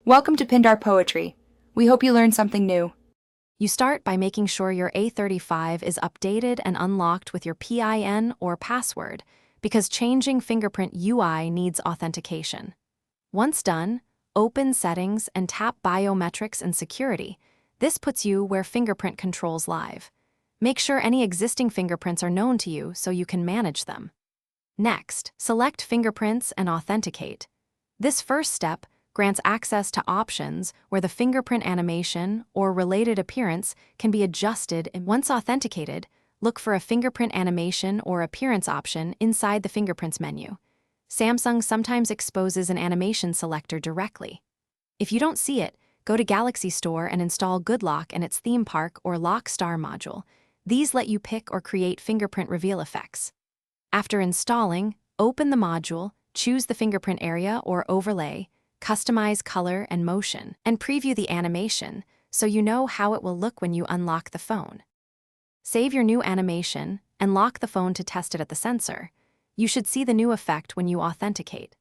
Welcome to Pindar Poetry. We hope you learned something new. You start by making sure your A35 is updated and unlocked with your PIN or password, because changing Fingerprint UI needs authentication. Once done, open Settings and tap Biometrics and Security. This puts you where Fingerprint controls live. Make sure any existing fingerprints are known to you so you can manage them. Next, select Fingerprints and Authenticate. This first step grants access to options where the fingerprint animation or related appearance can be adjusted, and once authenticated, look for a fingerprint animation or appearance option inside the Fingerprints menu. Samsung sometimes exposes an animation selector directly. If you don't see it, go to Galaxy Store and install GoodLock and its theme park or Lock Star module. These let you pick or create fingerprint reveal effects. After installing, open the module, choose the fingerprint area or overlay, customize color and motion, and preview the animation so you know how it will look when you unlock the phone. Save your new animation and lock the phone to test it at the sensor. You should see the new effect when you authenticate.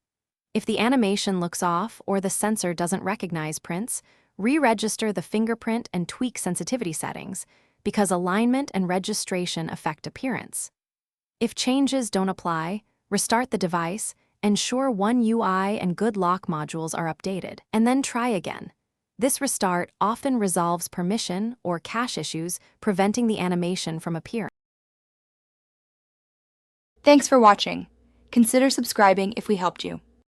If the animation looks off or the sensor doesn't recognize prints, re-register the fingerprint and tweak sensitivity settings, because alignment and registration affect appearance. If changes don't apply, restart the device, ensure One UI and Good Lock modules are updated, and then try again. This restart often resolves permission or cache issues, preventing the animation from appearing. Thanks for watching. Consider subscribing if we helped you.